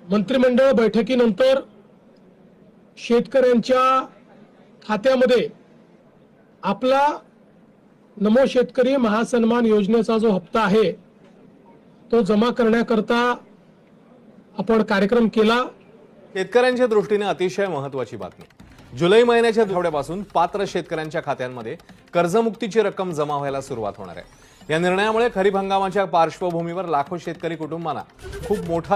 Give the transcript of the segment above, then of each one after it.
मंत्रिमंडळ बैठकीनंतर शेतकऱ्यांच्या खात्यामध्ये आपला नमो शेतकरी महासन्मान योजनेचा जो हप्ता आहे तो जमा करण्याकरता आपण कार्यक्रम केला। शेतकऱ्यांच्या दृष्टीने अतिशय महत्त्वाची बातमी। जुलै महिन्याच्या आठवड्यापासून पात्र शेतकऱ्यांच्या खात्यांमध्ये कर्जमुक्तीची रक्कम जमा व्हायला सुरुवात होणार आहे। या निर्णयामुळे खरीप हंगामाच्या पार्श्वभूमीवर लाखो शेतकरी कुटुंबांना खूप मोठा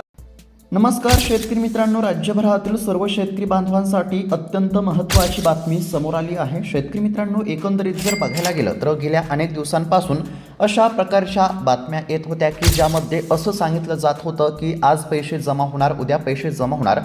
नमस्कार शेतकरी मित्रांनो, राज्यभरातील सर्व शेतकरी बांधवांसाठी अत्यंत महत्त्वाची बातमी समोर आली आहे। शेतकरी मित्रांनो, एकंदरीत जर बघायला गेलं तर गेल्या अनेक दिवसांपासून अशा प्रकारच्या बातम्या येत होत्या की ज्यामध्ये असं सांगितलं जात होतं की आज पैसे जमा होणार, उद्या पैसे जमा होणार,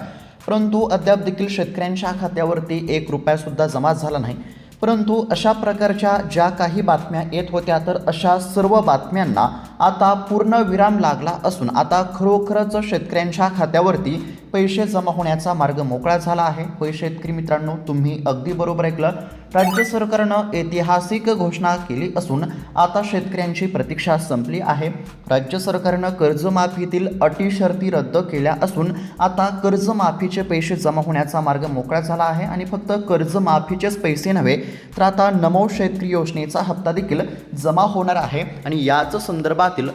परंतु अद्याप देखील शेतकऱ्यांच्या खात्यावरती 1 रुपया सुद्धा जमा झाला नाही। परंतु अशा प्रकारच्या ज्या काही बातम्या येत होत्या तर अशा सर्व बातम्यांना आता पूर्ण विराम लागला असून आता खरोखरच शेतकऱ्यांच्या खात्यावरती पैसे जमा होण्याचा मार्ग मोकळा झाला आहे। होय शेतकरी मित्रांनो, तुम्ही अगदी बरोबर ऐकलं, राज्य सरकारनं ऐतिहासिक घोषणा केली असून आता शेतकऱ्यांची प्रतीक्षा संपली आहे। राज्य सरकारनं कर्जमाफीतील अटी शर्ती रद्द केल्या असून आता कर्जमाफीचे पैसे जमा होण्याचा मार्ग मोकळा झाला आहे आणि फक्त कर्जमाफीचेच पैसे नव्हे तर आता नमो शेतकरी योजनेचा हप्ता देखील जमा होणार आहे। आणि याच संदर्भातील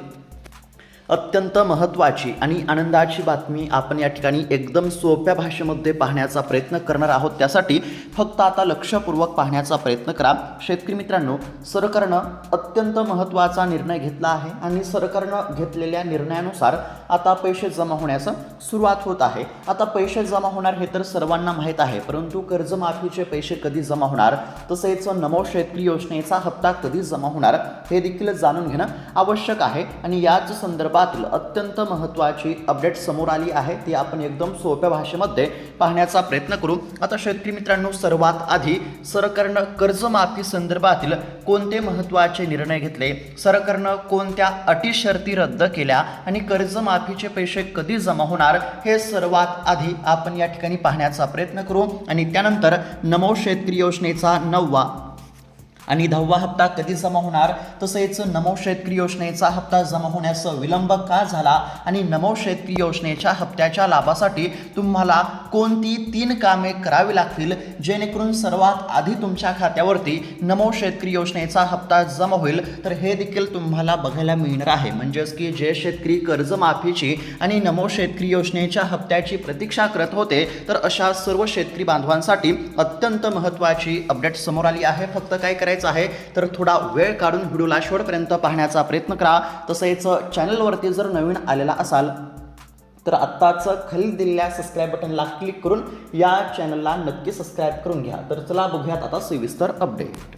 अत्यंत महत्त्वाची आणि आनंदाची बातमी आपण या ठिकाणी एकदम सोप्या भाषेमध्ये पाहण्याचा प्रयत्न करणार आहोत। त्यासाठी फक्त आता लक्षपूर्वक पाहण्याचा प्रयत्न करा। शेतकरी मित्रांनो, सरकारनं अत्यंत महत्त्वाचा निर्णय घेतला आहे आणि सरकारनं घेतलेल्या निर्णयानुसार आता पैसे जमा होण्यास सुरुवात होत आहे। आता पैसे जमा होणार हे तर सर्वांना माहीत आहे, परंतु कर्जमाफीचे पैसे कधी जमा होणार, तसेच नमो शेतकरी योजनेचा हप्ता कधी जमा होणार हे देखील जाणून घेणं आवश्यक आहे। आणि याच संदर्भात अत्यंत महत्त्वाची अपडेट समोर आली आहे, ती आपण एकदम सोप्या भाषेमध्ये पाहण्याचा प्रयत्न करू। आता शेतकरी मित्रांनो, सर्वात आधी सरकारनं कर्जमाफी संदर्भातील कोणते महत्त्वाचे निर्णय घेतले, सरकारनं कोणत्या अटी शर्ती रद्द केल्या आणि कर्जमाफीचे पैसे कधी जमा होणार हे सर्वात आधी आपण या ठिकाणी पाहण्याचा प्रयत्न करू। आणि त्यानंतर नमो शेतकरी योजनेचा 9वा आणि 10वा हप्ता कधी जमा होणार, तसेच नमो शेतकरी योजनेचा हप्ता जमा होण्यास विलंब का झाला आणि नमो शेतकरी योजनेच्या हप्त्याच्या लाभासाठी तुम्हाला कोणती 3 कामे करावी लागतील जेणेकरून सर्वात आधी तुमच्या खात्यावरती नमो शेतकरी योजनेचा हप्ता जमा होईल, तर हे देखील तुम्हाला बघायला मिळणार आहे। म्हणजेच की जे शेतकरी कर्जमाफीची आणि नमो शेतकरी योजनेच्या हप्त्याची प्रतीक्षा करत होते तर अशा सर्व शेतकरी बांधवांसाठी अत्यंत महत्त्वाची अपडेट समोर आली आहे। फक्त काय करायचं आहे तर थोडा वेळ काढून व्हिडिओला शेवटपर्यंत पाहण्याचा प्रयत्न करा। तसेच चॅनलवरती जर नवीन आलेला असाल तर आत्ताच खाली दिलेल्या सबस्क्राईब बटनला क्लिक करून या चॅनलला नक्की सबस्क्राईब करून घ्या। तर चला बघूयात आता सविस्तर अपडेट।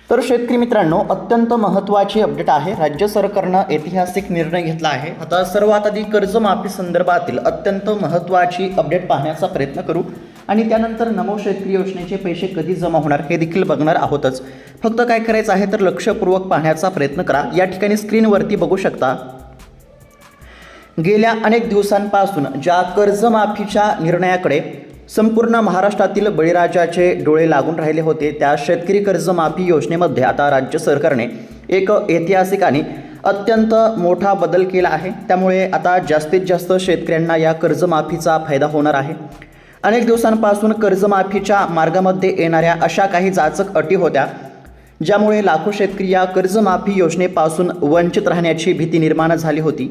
तर शेतकरी मित्रांनो, अत्यंत महत्त्वाची अपडेट आहे। राज्य सरकारनं ऐतिहासिक निर्णय घेतला आहे। आता सर्वात आधी कर्जमाफी संदर्भातील अत्यंत महत्त्वाची अपडेट पाहण्याचा प्रयत्न करू आणि त्यानंतर नमो शेतकरी योजनेचे पैसे कधी जमा होणार हे देखील बघणार आहोतच। फक्त काय करायचं आहे तर लक्षपूर्वक पाहण्याचा प्रयत्न करा। या ठिकाणी स्क्रीनवरती बघू शकता, गेल्या अनेक दिवसांपासून ज्या कर्जमाफीच्या निर्णयाकडे संपूर्ण महाराष्ट्रातील बळीराजाचे डोळे लागून राहिले होते, त्या शेतकरी कर्जमाफी योजनेमध्ये आता राज्य सरकारने एक ऐतिहासिक आणि अत्यंत मोठा बदल केला आहे। त्यामुळे आता जास्तीत जास्त शेतकऱ्यांना या कर्जमाफीचा फायदा होणार आहे। अनेक दिवसांपासून कर्जमाफीच्या मार्गामध्ये येणाऱ्या अशा काही जाचक अटी होत्या ज्यामुळे लाखो शेतकरी या कर्जमाफी योजनेपासून वंचित राहण्याची भीती निर्माण झाली होती।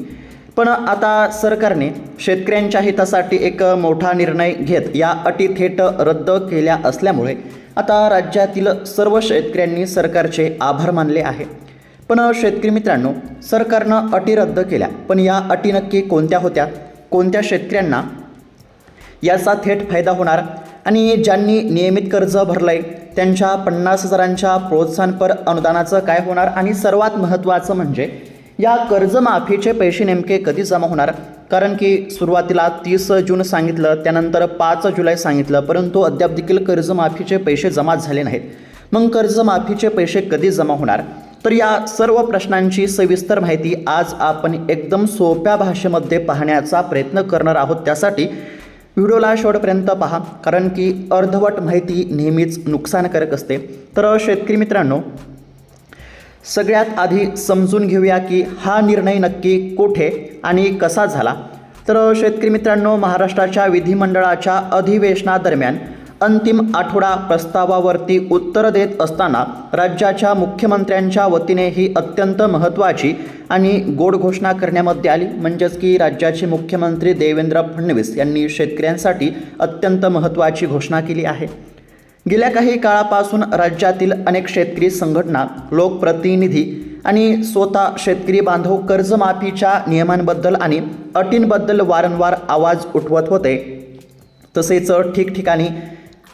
पण आता सरकारने शेतकऱ्यांच्या हितासाठी एक मोठा निर्णय घेत या अटी थेट रद्द केल्या असल्यामुळे आता राज्यातील सर्व शेतकऱ्यांनी सरकारचे आभार मानले आहे। पण शेतकरी मित्रांनो, सरकारनं अटी रद्द केल्या, पण या अटी नक्की कोणत्या होत्या, कोणत्या शेतकऱ्यांना याचा थेट फायदा होणार आणि ज्यांनी नियमित कर्ज भरलंय त्यांच्या 50,000च्या प्रोत्साहनपर अनुदानाचं काय होणार आणि सर्वात महत्त्वाचं म्हणजे या कर्जमाफीचे पैसे नेमके कधी जमा होणार। कारण की सुरुवातीला 30 जून सांगितलं, त्यानंतर 5 जुलै सांगितलं, परंतु अद्याप देखील कर्जमाफीचे पैसे जमा झाले नाहीत। मग कर्जमाफीचे पैसे कधी जमा होणार, तर या सर्व प्रश्नांची सविस्तर माहिती आज आपण एकदम सोप्या भाषेमध्ये पाहण्याचा प्रयत्न करणार आहोत। त्यासाठी व्हिडिओला शेवटपर्यंत पहा, कारण की अर्धवट माहिती नेहमीच नुकसानकारक असते। तर शेतकरी मित्रांनो, सगळ्यात आधी समजून घेऊया की हा निर्णय नक्की कुठे आणि कसा झाला। तर शेतकरी मित्रांनो, महाराष्ट्राच्या विधिमंडळाच्या अधिवेशनादरम्यान अंतिम आठवडा प्रस्तावावरती उत्तर देत असताना राज्याच्या मुख्यमंत्र्यांच्या वतीने ही अत्यंत महत्त्वाची आणि गोड घोषणा करण्यामध्ये आली. म्हणजेच की राज्याचे मुख्यमंत्री देवेंद्र फडणवीस यांनी शेतकऱ्यांसाठी अत्यंत महत्त्वाची घोषणा केली आहे. गेल्या काही काळापासून राज्यातील अनेक शेतकरी संघटना, लोकप्रतिनिधी आणि स्वतः शेतकरी बांधव कर्जमाफीच्या नियमांबद्दल आणि अटींबद्दल वारंवार आवाज उठवत होते. तसेच ठिकठिकाणी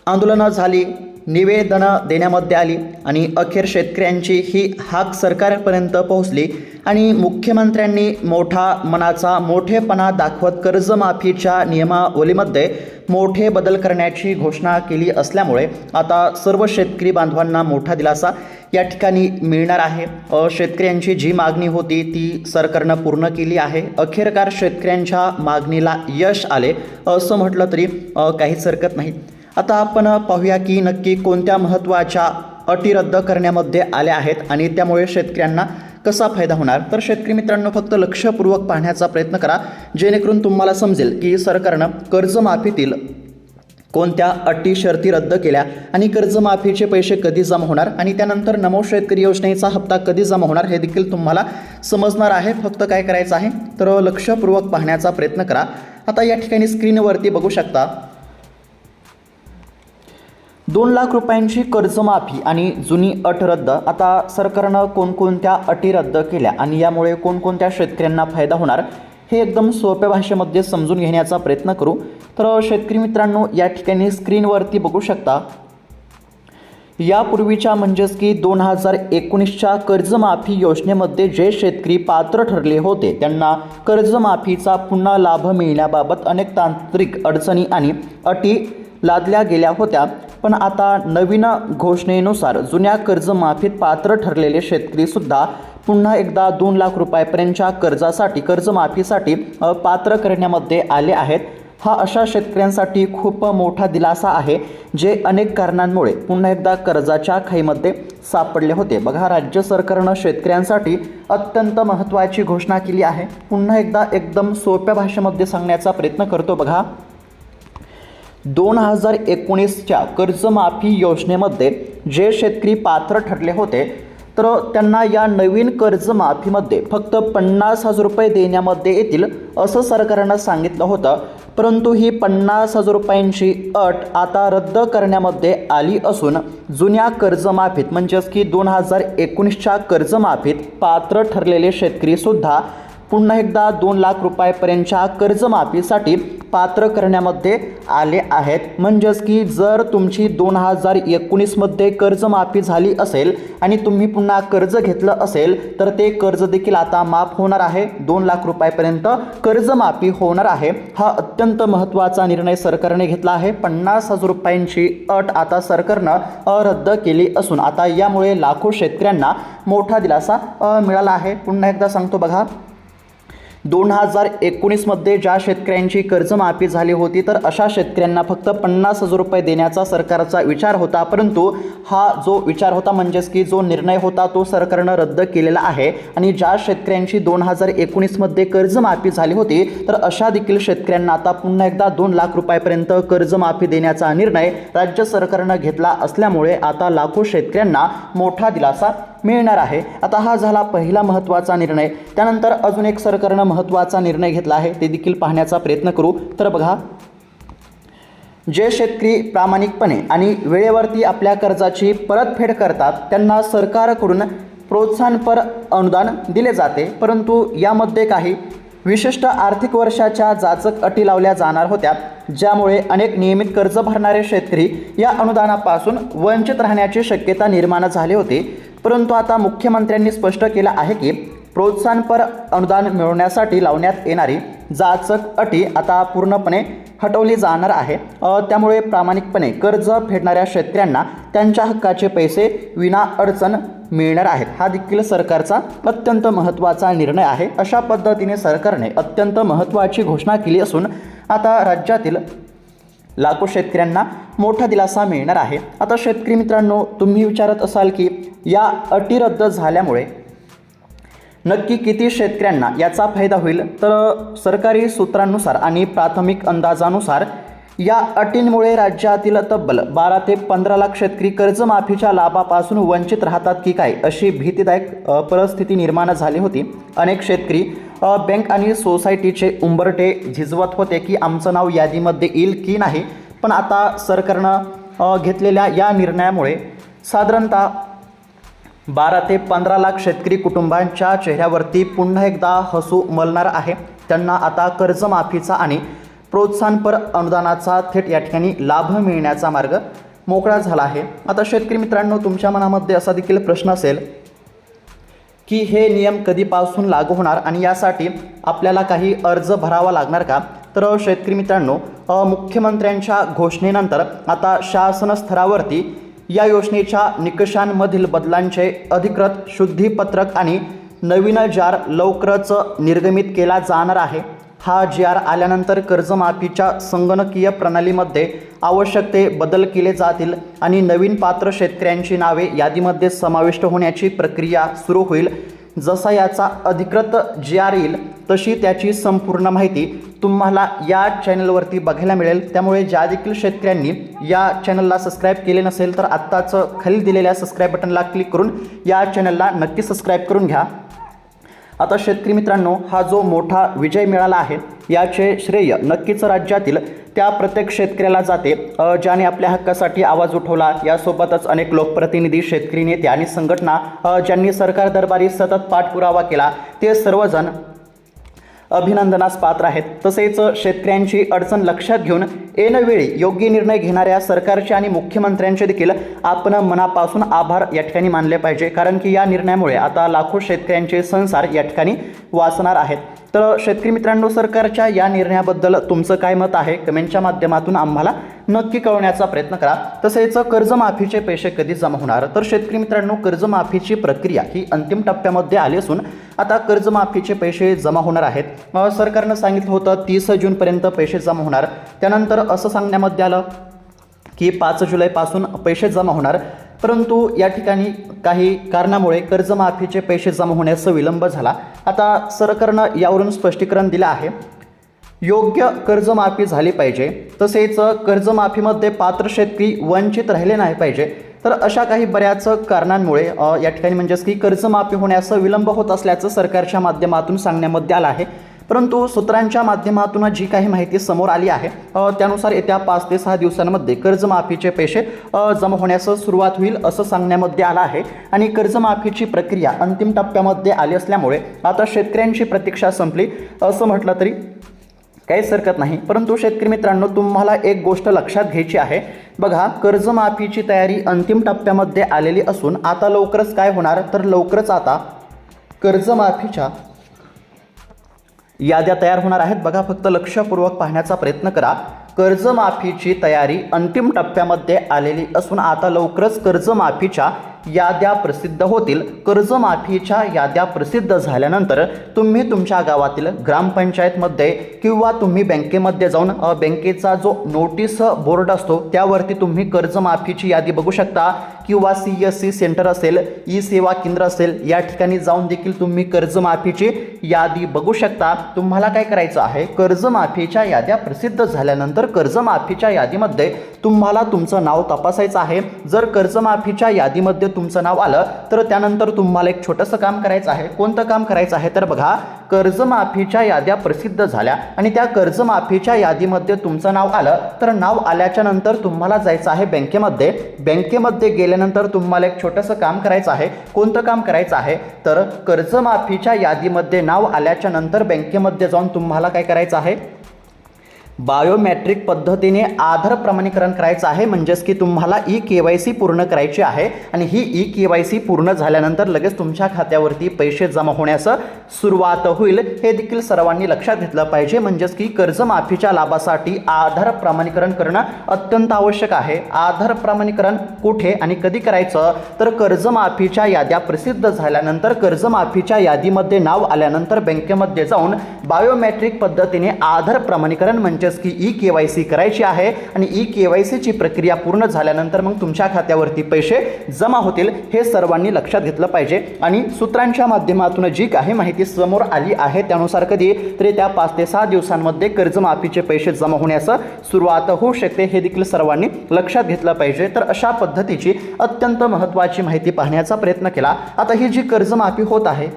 आंदोलनं झाली, निवेदनं देण्यामध्ये आली आणि अखेर शेतकऱ्यांची ही हाक सरकारपर्यंत पोहोचली आणि मुख्यमंत्र्यांनी मोठा मोठेपणा दाखवत कर्जमाफीच्या नियमावलीमध्ये मोठे बदल करण्याची घोषणा केली असल्यामुळे आता सर्व शेतकरी बांधवांना मोठा दिलासा या ठिकाणी मिळणार आहे. शेतकऱ्यांची जी मागणी होती ती सरकारनं पूर्ण केली आहे. अखेरकार शेतकऱ्यांच्या मागणीला यश आले असं म्हटलं तरी काहीच हरकत नाही. आता आपण पाहूया की नक्की कोणत्या महत्त्वाच्या अटी रद्द करण्यामध्ये आल्या आहेत आणि त्यामुळे शेतकऱ्यांना कसा फायदा होणार. तर शेतकरी मित्रांनो, फक्त लक्षपूर्वक पाहण्याचा प्रयत्न करा, जेणेकरून तुम्हाला समजेल की सरकारनं कर्जमाफीतील कोणत्या अटी शर्ती रद्द केल्या आणि कर्जमाफीचे पैसे कधी जमा होणार आणि त्यानंतर नमो शेतकरी योजनेचा हप्ता कधी जमा होणार हे देखील तुम्हाला समजणार आहे. फक्त काय करायचं आहे तर लक्षपूर्वक पाहण्याचा प्रयत्न करा. आता या ठिकाणी स्क्रीनवरती बघू शकता 2 लाख रुपयांची कर्जमाफी आणि जुनी अट रद्द. आता सरकारनं कोणकोणत्या अटी रद्द केल्या आणि यामुळे कोणकोणत्या शेतकऱ्यांना फायदा होणार हे एकदम सोप्या भाषेमध्ये समजून घेण्याचा प्रयत्न करू. तर शेतकरी मित्रांनो, या ठिकाणी स्क्रीनवरती बघू शकता यापूर्वीच्या म्हणजेच की 2019च्या कर्जमाफी योजनेमध्ये जे शेतकरी पात्र ठरले होते त्यांना कर्जमाफीचा पुन्हा लाभ मिळण्याबाबत अनेक तांत्रिक अडचणी आणि अटी लादल्या गेल्या होत्या. पण आता नवीन घोषणेनुसार जुन्या कर्जमाफीत पात्र ठरलेले शेतकरीसुद्धा पुन्हा एकदा 2 लाख रुपयापर्यंतच्या कर्जमाफीसाठी पात्र करण्यामध्ये आले आहेत. हा अशा शेतकऱ्यांसाठी खूप मोठा दिलासा आहे जे अनेक कारणांमुळे पुन्हा एकदा कर्जाच्या खाईमध्ये सापडले होते. बघा, राज्य सरकारनं शेतकऱ्यांसाठी अत्यंत महत्त्वाची घोषणा केली आहे. पुन्हा एकदा एकदम सोप्या भाषेमध्ये सांगण्याचा प्रयत्न करतो. बघा, 2019च्या कर्जमाफी योजनेमध्ये जे शेतकरी पात्र ठरले होते तर त्यांना या नवीन कर्जमाफीमध्ये फक्त 50,000 रुपये देण्यामध्ये येतील असं सरकारनं सांगितलं होतं. परंतु ही 50,000 रुपयांची अट आता रद्द करण्यामध्ये आली असून जुन्या कर्जमाफीत म्हणजेच की 2019च्या कर्जमाफीत पात्र ठरलेले शेतकरीसुद्धा पुन्हा एकदा 2 लाख रुपयापर्यंतच्या कर्जमाफीसाठी पात्र करण्यामध्ये आले आहेत. म्हणजेच की जर तुमची 2019मध्ये कर्जमाफी झाली असेल आणि तुम्ही पुन्हा कर्ज घेतलं असेल तर ते कर्ज देखील आता माफ होणार आहे. 2 लाख रुपयापर्यंत कर्जमाफी होणार आहे. हा अत्यंत महत्त्वाचा निर्णय सरकारने घेतला आहे. 50,000 रुपयांची अट आता सरकारनं रद्द केली असून आता यामुळे लाखो शेतकऱ्यांना मोठा दिलासा मिळाला आहे. पुन्हा एकदा सांगतो, बघा, 2019मध्ये ज्या शेतकऱ्यांची कर्जमाफी झाली होती तर अशा शेतकऱ्यांना फक्त 50,000 रुपये देण्याचा सरकारचा विचार होता. परंतु हा जो विचार होता म्हणजेच की जो निर्णय होता तो सरकारनं रद्द केलेला आहे आणि ज्या शेतकऱ्यांची 2019मध्ये कर्जमाफी झाली होती तर अशा देखील शेतकऱ्यांना आता पुन्हा एकदा 2 लाख रुपयापर्यंत कर्जमाफी देण्याचा निर्णय राज्य सरकारनं घेतला असल्यामुळे आता लाखो शेतकऱ्यांना मोठा दिलासा मिळणार आहे. आता हा झाला पहिला महत्त्वाचा निर्णय. त्यानंतर अजून एक सरकारनं महत्त्वाचा निर्णय घेतला आहे ते देखील पाहण्याचा प्रयत्न करू. तर बघा, जे शेतकरी प्रामाणिकपणे आणि वेळेवरती आपल्या कर्जाची परतफेड करतात त्यांना सरकारकडून प्रोत्साहनपर अनुदान दिले जाते. परंतु यामध्ये काही विशिष्ट आर्थिक वर्षाच्या जाचक अटी लावल्या जाणार होत्या ज्यामुळे अनेक नियमित कर्ज भरणारे शेतकरी या अनुदानापासून वंचित राहण्याची शक्यता निर्माण झाली होती. परंतु आता मुख्यमंत्र्यांनी स्पष्ट केलं आहे की प्रोत्साहनपर अनुदान मिळवण्यासाठी लावण्यात येणारी जाचक अटी आता पूर्णपणे हटवली जाणार आहे. त्यामुळे प्रामाणिकपणे कर्ज फेडणाऱ्या शेतकऱ्यांना त्यांच्या हक्काचे पैसे विना अडचण मिळणार आहेत. हा देखील सरकारचा अत्यंत महत्त्वाचा निर्णय आहे. अशा पद्धतीने सरकारने अत्यंत महत्त्वाची घोषणा केली असून आता राज्यातील लाखो शेतकऱ्यांना मोठा दिलासा मिळणार आहे. आता शेतकरी मित्रांनो, तुम्ही विचारत असाल की या अटी रद्द झाल्यामुळे नक्की किती शेतकऱ्यांना याचा फायदा होईल? तर सरकारी सूत्रांनुसार आणि प्राथमिक अंदाजानुसार या अटींमुळे राज्यातील तब्बल 12 ते 15 लाख शेतकरी कर्जमाफीच्या लाभापासून वंचित राहतात की काय, अशी भीतीदायक परिस्थिती निर्माण झाली होती. अनेक शेतकरी बँक आणि सोसायटीचे उंबरठे झिजवत होते की आमचं नाव यादीमध्ये येईल की नाही. पण आता सरकारनं घेतलेल्या या निर्णयामुळे साधारणतः 12 ते 15 लाख शेतकरी कुटुंबांच्या चेहऱ्यावरती पुन्हा एकदा हसू मलणार आहे. त्यांना आता कर्जमाफीचा आणि प्रोत्साहनपर अनुदानाचा थेट या ठिकाणी लाभ मिळण्याचा मार्ग मोकळा झाला आहे. आता शेतकरी मित्रांनो, तुमच्या मनामध्ये असा देखील प्रश्न असेल की हे नियम कधीपासून लागू होणार आणि यासाठी आपल्याला काही अर्ज भरावा लागणार का? तर शेतकरी मित्रांनो, मुख्यमंत्र्यांच्या घोषणेनंतर आता शासन स्तरावरती या योजनेच्या निकषांमधील बदलांचे अधिकृत शुद्धीपत्रक आणि नवीन जार लवकरच निर्गमित केला जाणार आहे. हा जार आल्यानंतर कर्जमाफीच्या संगणकीय प्रणालीमध्ये आवश्यक ते बदल केले जातील आणि नवीन पात्र शेतकऱ्यांची नावे यादीमध्ये समाविष्ट होण्याची प्रक्रिया सुरू होईल. जसा याचा अधिकृत जार येईल तशी त्याची संपूर्ण माहिती तुम्हाला या चॅनलवरती बघायला मिळेल. त्यामुळे ज्या देखील शेतकऱ्यांनी या चॅनलला सबस्क्राईब केले नसेल तर आत्ताच खाली दिलेल्या सबस्क्राईब बटनला क्लिक करून या चॅनलला नक्की सबस्क्राईब करून घ्या. आता शेतकरी मित्रांनो, हा जो मोठा विजय मिळाला आहे याचे श्रेय नक्कीच राज्यातील त्या प्रत्येक शेतकऱ्याला जाते ज्याने आपल्या हक्कासाठी आवाज उठवला. यासोबतच अनेक लोकप्रतिनिधी, शेतकरी नेते आणि संघटना ज्यांनी सरकार दरबारी सतत पाठपुरावा केला, ते सर्वजण अभिनंदनास पात्र आहेत. तसेच शेतकऱ्यांची अडचण लक्षात घेऊन ऐनवेळी योग्य निर्णय घेणाऱ्या सरकारचे आणि मुख्यमंत्र्यांचे देखील आपण मनापासून आभार या ठिकाणी मानले पाहिजे. कारण की या निर्णयामुळे आता लाखो शेतकऱ्यांचे संसार या ठिकाणी वाचणार आहेत. तर शेतकरी मित्रांनो, सरकारच्या या निर्णयाबद्दल तुमचं काय मत आहे कमेंटच्या माध्यमातून आम्हाला नक्की कळवण्याचा प्रयत्न करा. तसेच कर्जमाफीचे पैसे कधी जमा होणार? तर शेतकरी मित्रांनो, कर्जमाफीची प्रक्रिया ही अंतिम टप्प्यामध्ये आली असून आता कर्जमाफीचे पैसे जमा होणार आहेत. सरकारनं सांगितलं होतं 30 जूनपर्यंत पैसे जमा होणार. त्यानंतर असं सांगण्यामध्ये आलं की 5 जुलैपासून पैसे जमा होणार. परंतु या ठिकाणी काही कारणामुळे कर्जमाफीचे पैसे जमा होण्यास विलंब झाला. आता सरकारनं यावरून स्पष्टीकरण दिलं आहे. योग्य कर्जमाफी झाली पाहिजे, तसेच कर्जमाफीमध्ये पात्र शेतकरी वंचित राहिले नाही पाहिजे. तर अशा काही बऱ्याच कारणांमुळे या ठिकाणी म्हणजेच की कर्जमाफी होण्यास विलंब होत असल्याचं सरकारच्या माध्यमातून सांगण्यामध्ये आलं आहे. परंतु सूत्रांच्या माध्यमातून जी काही माहिती समोर आली आहे त्यानुसार येत्या 5 ते 6 दिवसांमध्ये कर्जमाफीचे पैसे जमा होण्यास सुरुवात होईल असं सांगण्यामध्ये आलं आहे. आणि कर्जमाफीची प्रक्रिया अंतिम टप्प्यामध्ये आली असल्यामुळे आता शेतकऱ्यांची प्रतीक्षा संपली असं म्हटलं तरी काहीच हरकत नाही. परंतु शेतकरी मित्रांनो, तुम्हाला एक गोष्ट लक्षात घ्यायची आहे. बघा, कर्जमाफीची तयारी अंतिम टप्प्यामध्ये आलेली असून आता लवकरच काय होणार? तर लवकरच आता कर्जमाफीच्या याद्या तयार होणार आहेत. बघा, फक्त लक्षपूर्वक पाहण्याचा प्रयत्न करा. कर्जमाफीची तयारी अंतिम टप्प्यामध्ये आलेली असून आता लवकरच कर्जमाफीच्या याद्या प्रसिद्ध होतील. कर्जमाफीच्या याद्या प्रसिद्ध झाल्यानंतर तुम्ही तुमच्या गावातील ग्रामपंचायतमध्ये किंवा तुम्ही बँकेमध्ये जाऊन बँकेचा जो नोटीस बोर्ड असतो त्यावरती तुम्ही कर्जमाफीची यादी बघू शकता. किंवा CSC सेंटर असेल, ई सेवा केंद्र असेल, या ठिकाणी जाऊन देखील तुम्ही कर्जमाफीची यादी बघू शकता. तुम्हाला काय करायचं आहे? कर्जमाफीच्या याद्या प्रसिद्ध झाल्यानंतर कर्जमाफीच्या यादीमध्ये तुम्हाला तुमचं नाव तपासायचं आहे. जर कर्जमाफीच्या यादीमध्ये तुमचं नाव आलं तर त्यानंतर तुम्हाला एक छोटंसं काम करायचं आहे. कोणतं काम करायचं आहे? तर बघा, कर्जमाफीच्या याद्या प्रसिद्ध झाल्या आणि त्या कर्जमाफीच्या यादीमध्ये तुमचं नाव आलं तर नाव आल्याच्या नंतर तुम्हाला जायचं आहे बँकेमध्ये. बँकेमध्ये गेल्यानंतर तुम्हाला एक छोटंसं काम करायचं आहे. कोणतं काम करायचं आहे? तर कर्जमाफीच्या यादीमध्ये नाव आल्याच्या नंतर बँकेमध्ये जाऊन तुम्हाला काय करायचं आहे? बायोमेट्रिक पद्धतीने आधार प्रमाणीकरण करायचं आहे. म्हणजेच की तुम्हाला KYC पूर्ण करायची आहे आणि ही KYC पूर्ण झाल्यानंतर लगेच तुमच्या खात्यावरती पैसे जमा होण्यास सुरुवात होईल. हे देखील सर्वांनी लक्षात घेतलं पाहिजे. म्हणजेच की कर्जमाफीच्या लाभासाठी आधार प्रमाणीकरण करणं अत्यंत आवश्यक आहे. आधार प्रमाणीकरण कुठे आणि कधी करायचं? तर कर्जमाफीच्या याद्या प्रसिद्ध झाल्यानंतर, कर्जमाफीच्या यादीमध्ये नाव आल्यानंतर बँकेमध्ये जाऊन बायोमेट्रिक पद्धतीने आधार प्रमाणीकरण म्हणजे म्हणजेच की ई-KYC करायची आहे आणि ई-KYCची प्रक्रिया पूर्ण झाल्यानंतर मग तुमच्या खात्यावरती पैसे जमा होतील, हे सर्वांनी लक्षात घेतलं पाहिजे. आणि सूत्रांच्या माध्यमातून जी काही माहिती समोर आली आहे त्यानुसार कधी तरी त्या 5 ते 6 दिवसांमध्ये कर्जमाफीचे पैसे जमा होण्यास सुरुवात होऊ शकते, हे देखील सर्वांनी लक्षात घेतलं पाहिजे. तर अशा पद्धतीची अत्यंत महत्त्वाची माहिती पाहण्याचा प्रयत्न केला. आता ही जी कर्जमाफी होत आहे,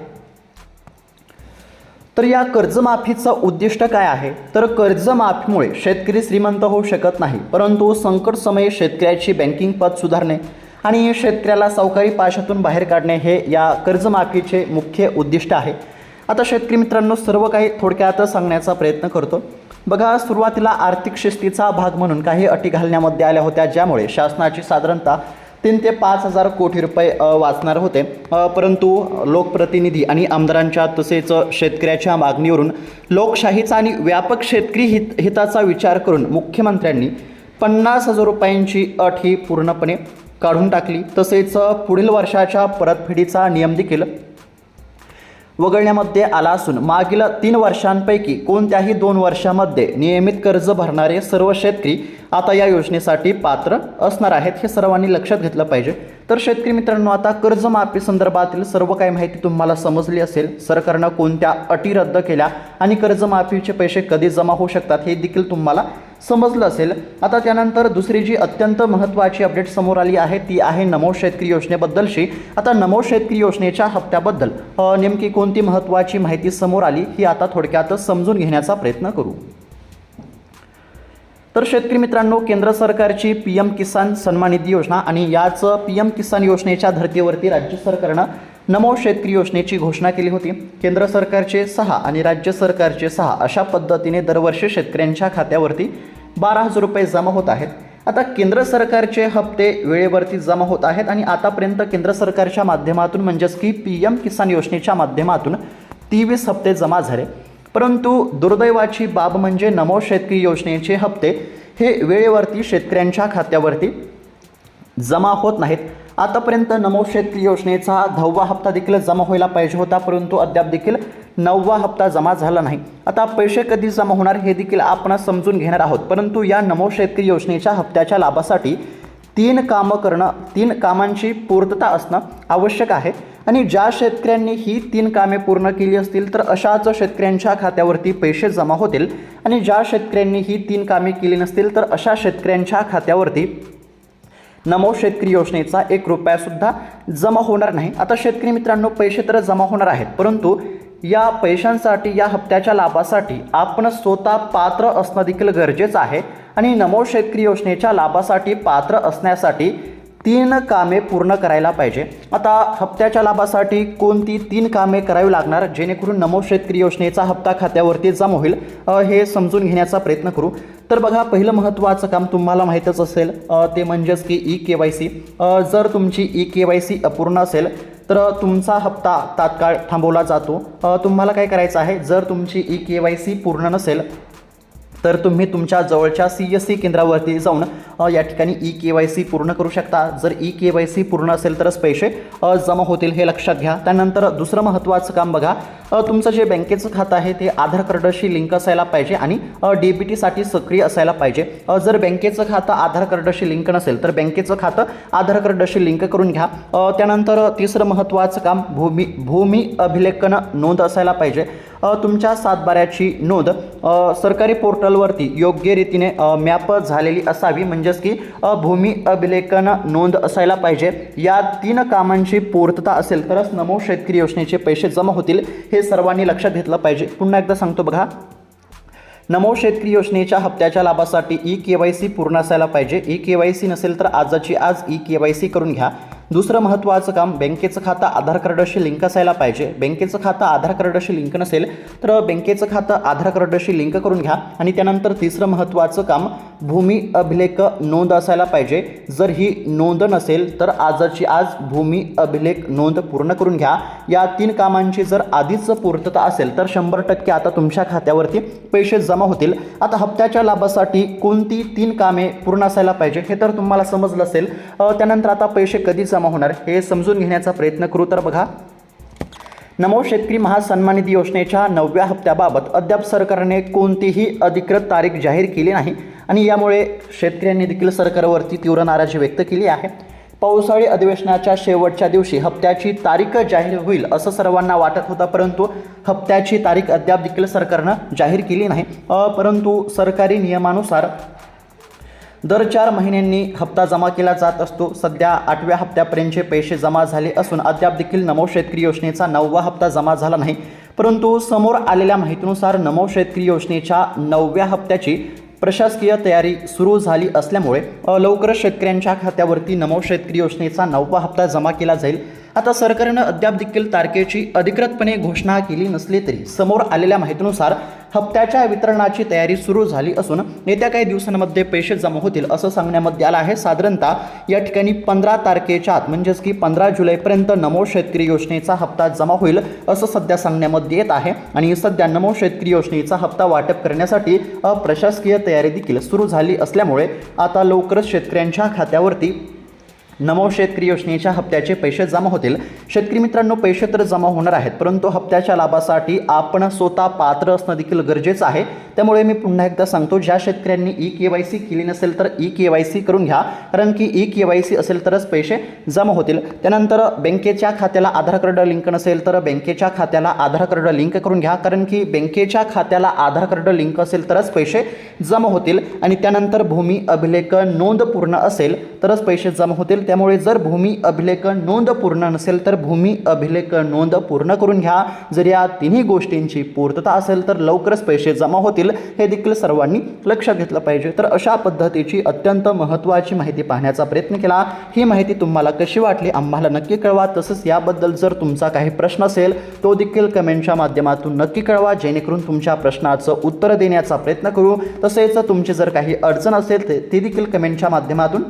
तर या कर्जमाफीचं उद्दिष्ट काय आहे? तर कर्जमाफीमुळे शेतकरी श्रीमंत होऊ शकत नाही, परंतु संकट समयी शेतकऱ्याची बँकिंग पत सुधारणे आणि शेतकऱ्याला सावकारी पाशातून बाहेर काढणे हे या कर्जमाफीचे मुख्य उद्दिष्ट आहे. आता शेतकरी मित्रांनो, सर्व काही थोडक्यात सांगण्याचा प्रयत्न करतो. बघा, सुरुवातीला आर्थिक शिस्तीचा भाग म्हणून काही अटी घालण्यामध्ये आल्या होत्या, ज्यामुळे शासनाची साधारणतः 3 ते 5 हजार कोटी रुपये वाचणार होते. परंतु लोकप्रतिनिधी आणि आमदारांच्या तसेच शेतकऱ्याच्या मागणीवरून लोकशाहीचा आणि व्यापक शेतकरी हिताचा विचार करून मुख्यमंत्र्यांनी 50,000 रुपयांची अट ही पूर्णपणे काढून टाकली. तसेच पुढील वर्षाच्या परतफेडीचा नियम देखील वगळण्यामध्ये आला असून मागील 3 वर्षांपैकी कोणत्याही 2 वर्षांमध्ये नियमित कर्ज भरणारे सर्व शेतकरी आता या योजनेसाठी पात्र असणार आहेत, हे सर्वांनी लक्षात घेतलं पाहिजे. तर शेतकरी मित्रांनो, आता कर्जमाफी संदर्भातील सर्व काही माहिती तुम्हाला समजली असेल. सरकारनं कोणत्या अटी रद्द केल्या आणि कर्जमाफीचे पैसे कधी जमा होऊ शकतात हे देखील तुम्हाला समजलं असेल. आता त्यानंतर दुसरी जी अत्यंत महत्त्वाची अपडेट समोर आली आहे ती आहे नमो शेतकरी योजनेबद्दलची. आता नमो शेतकरी योजनेच्या हप्त्याबद्दल नेमकी कोणती महत्त्वाची माहिती समोर आली ही आता थोडक्यात समजून घेण्याचा प्रयत्न करू. तर शेतकरी मित्रांनो, केंद्र सरकारची PM किसान सन्मान निधी योजना आणि याच PM किसान योजनेच्या धर्तीवरती राज्य सरकारनं नमो शेतकरी योजनेची घोषणा केली होती. केंद्र सरकारचे 6 आणि राज्य सरकारचे 6 अशा पद्धतीने दरवर्षी शेतकऱ्यांच्या खात्यावरती 12,000 रुपये जमा होत आहेत. आता केंद्र सरकारचे हप्ते वेळेवरती जमा होत आहेत आणि आतापर्यंत केंद्र सरकारच्या माध्यमातून म्हणजेच की PM किसान योजनेच्या माध्यमातून 23 हप्ते जमा झाले. परंतु दुर्दैवाची बाब म्हणजे नमो शेतकरी योजनेचे हप्ते हे वेळेवरती शेतकऱ्यांच्या खात्यावरती जमा होत नाहीत. आतापर्यंत नमो शेतकरी योजनेचा 10वा हप्ता देखील जमा व्हायला पाहिजे होता, परंतु अद्याप देखील 9वा हप्ता जमा झाला नाही. आता पैसे कधी जमा होणार हे देखील आपण समजून घेणार आहोत. परंतु या नमो शेतकरी योजनेच्या हप्त्याच्या लाभासाठी 3 कामांची पूर्तता असणं आवश्यक आहे आणि ज्या शेतकऱ्यांनी ही 3 कामे पूर्ण केली असतील तर अशाच शेतकऱ्यांच्या खात्यावरती पैसे जमा होतील आणि ज्या शेतकऱ्यांनी ही 3 कामे केली नसतील तर अशा शेतकऱ्यांच्या खात्यावरती नमो शेतकरी योजनेचा 1 रुपयासुद्धा जमा होणार नाही. आता शेतकरी मित्रांनो, पैसे तर जमा होणार आहेत, परंतु या पैशांसाठी, या हप्त्याच्या लाभासाठी आपण स्वतः पात्र असणं देखील गरजेचं आहे आणि नमो शेतकरी योजनेच्या लाभासाठी पात्र असण्यासाठी 3 कामे पूर्ण करायला पाहिजे. आता हप्त्याच्या लाभासाठी कोणती 3 कामे करावी लागणार जेणेकरून नमो शेतकरी योजनेचा हप्ता खात्यावरती जमा होईल हे समजून घेण्याचा प्रयत्न करू. तर बघा, पहिलं महत्त्वाचं काम तुम्हाला माहीतच असेल ते म्हणजेच की ई-KYC. जर तुमची ई-KYC अपूर्ण असेल तर तुमचा हप्ता तात्काळ थांबवला जातो. तुम्हाला काय करायचं आहे, जर तुमची ई-KYC पूर्ण नसेल तर तुम्ही तुमच्या जवळच्या CSC केंद्रावरती जाऊन या ठिकाणी ई-KYC पूर्ण करू शकता. जर ई-KYC पूर्ण असेल तरच पैसे जमा होतील, हे लक्षात घ्या. त्यानंतर दुसरं महत्त्वाचं काम बघा, तुमचं जे बँकेचं खातं आहे ते आधार कार्डशी लिंक असायला पाहिजे आणि DBTसाठी सक्रिय असायला पाहिजे. जर बँकेचं खातं आधार कार्डशी लिंक नसेल तर बँकेचं खातं आधार कार्डशी लिंक करून घ्या. त्यानंतर तिसरं महत्त्वाचं काम भूमी अभिलेखन नोंद असायला पाहिजे. तुमच्या सातबाऱ्याची नोंद सरकारी पोर्टलवरती योग्य रीतीने मॅप झालेली असावी, म्हणजेच की भूमी अभिलेखन नोंद असायला पाहिजे. या 3 कामांची पूर्तता असेल तरच नमो शेतकरी योजनेचे पैसे जमा होतील, हे सर्वांनी लक्षात घेतलं पाहिजे. पुन्हा एकदा सांगतो बघा, नमो शेतकरी योजनेच्या हप्त्याच्या लाभासाठी ई-KYC पूर्ण असायला पाहिजे. ई-KYC नसेल तर आजची आज ई-KYC करून घ्या. दुसरं महत्त्वाचं काम, बँकेचं खातं आधार कार्डशी लिंक असायला पाहिजे. बँकेचं खातं आधार कार्डशी लिंक नसेल तर बँकेचं खातं आधार कार्डशी लिंक करून घ्या. आणि त्यानंतर तिसरं महत्त्वाचं काम, भूमी अभिलेख नोंद असायला पाहिजे. जर ही नोंद नसेल तर आजची आज भूमी अभिलेख नोंद पूर्ण करून घ्या. या 3 कामांची जर आधीच पूर्तता असेल तर 100% आता तुमच्या खात्यावरती पैसे जमा होतील. आता हप्त्याच्या लाभासाठी कोणती 3 कामे पूर्ण असायला पाहिजे हे तर तुम्हाला समजलं असेल. त्यानंतर आता पैसे कधी जमा होणार हे समजून घेण्याचा प्रयत्न करू. तर बघा, नमो शेतकरी महासन्मान निधी योजनेच्या 9व्या हप्त्याबाबत अद्याप सरकारने कोणतीही अधिकृत तारीख जाहीर केली नाही आणि यामुळे शेतकऱ्यांनी देखील सरकारवरती तीव्र नाराजी व्यक्त केली आहे. पावसाळी अधिवेशनाच्या शेवटच्या दिवशी हप्त्याची तारीख जाहीर होईल असं सर्वांना वाटत होतं, परंतु हप्त्याची तारीख अद्याप देखील सरकारनं जाहीर केली नाही. परंतु सरकारी नियमानुसार दर 4 महिन्यांनी हप्ता जमा केला जात असतो. सध्या 8व्या हप्त्यापर्यंतचे पैसे जमा झाले असून अद्याप देखील नमो शेतकरी योजनेचा 9वा हप्ता जमा झाला नाही. परंतु समोर आलेल्या माहितीनुसार नमो शेतकरी योजनेच्या 9व्या हप्त्याची प्रशासकीय तयारी सुरू झाली असल्यामुळे लवकरच शेतकऱ्यांच्या खात्यावरती नमो शेतकरी योजनेचा 9वा हप्ता जमा केला जाईल. आता सरकारनं अद्याप देखील तारखेची अधिकृतपणे घोषणा केली नसली तरी समोर आलेल्या माहितीनुसार हप्त्याच्या वितरणाची तयारी सुरू झाली असून येत्या काही दिवसांमध्ये पैसे जमा होतील असं सांगण्यामध्ये आलं आहे. साधारणतः या ठिकाणी 15 तारखेच्या आत म्हणजेच की 15 जुलैपर्यंत नमो शेतकरी योजनेचा हप्ता जमा होईल असं सध्या सांगण्यामध्ये येत आहे. आणि सध्या नमो शेतकरी योजनेचा हप्ता वाटप करण्यासाठी प्रशासकीय तयारी देखील सुरू झाली असल्यामुळे आता लवकरच शेतकऱ्यांच्या खात्यावरती नमो शेतकरी योजनेच्या हप्त्याचे पैसे जमा होतील. शेतकरी मित्रांनो, पैसे तर जमा होणार आहेत, परंतु हप्त्याच्या लाभासाठी आपण स्वतः पात्र असणं देखील गरजेचं आहे. त्यामुळे मी पुन्हा एकदा सांगतो, ज्या शेतकऱ्यांनी EKYC केली नसेल तर EKYC करून घ्या, कारण की EKYC असेल तरच पैसे जमा होतील. त्यानंतर बँकेच्या खात्याला आधार कार्ड लिंक नसेल तर बँकेच्या खात्याला आधार कार्ड लिंक करून घ्या, कारण की बँकेच्या खात्याला आधार कार्ड लिंक असेल तरच पैसे जमा होतील. आणि त्यानंतर भूमी अभिलेख नोंद पूर्ण असेल तरच पैसे जमा होतील. त्यामुळे जर भूमी अभिलेख नोंद पूर्ण नसेल तर भूमी अभिलेख नोंद पूर्ण करून घ्या. जर या तिन्ही गोष्टींची पूर्तता असेल तर लवकरच पैसे जमा होतील, हे देखील सर्वांनी लक्षात घेतलं पाहिजे. तर अशा पद्धतीची अत्यंत महत्त्वाची माहिती पाहण्याचा प्रयत्न केला. ही माहिती तुम्हाला कशी वाटली आम्हाला नक्की कळवा. तसंच याबद्दल जर तुमचा काही प्रश्न असेल तो देखील कमेंटच्या माध्यमातून नक्की कळवा, जेणेकरून तुमच्या प्रश्नाचं उत्तर देण्याचा प्रयत्न करू. तसेच तुमची जर काही अडचण असेल ती देखील कमेंटच्या माध्यमातून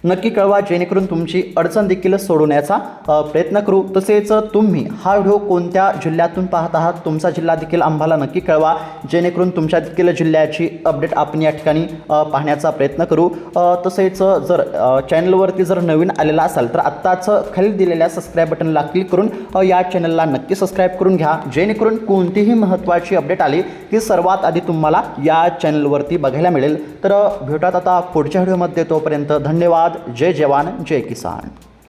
नक्की कळवा, जेणेकरून तुमची अडचण देखील सोडवण्याचा प्रयत्न करू. तसेच तुम्ही हा व्हिडिओ कोणत्या जिल्ह्यातून पाहत आहात, तुमचा जिल्हा देखील आम्हाला नक्की कळवा, जेणेकरून तुमच्या देखील जिल्ह्याची अपडेट आपण या ठिकाणी पाहण्याचा प्रयत्न करू. तसेच जर चॅनलवरती जर नवीन आलेला असाल तर आत्ताच खाली दिलेल्या सबस्क्राईब बटनला क्लिक करून या चॅनलला नक्की सबस्क्राईब करून घ्या, जेणेकरून कोणतीही महत्त्वाची अपडेट आली ती सर्वात आधी तुम्हाला या चॅनलवरती बघायला मिळेल. तर भेटूयात आता पुढच्या व्हिडिओमध्ये. तोपर्यंत धन्यवाद. जय जवान जय किसान.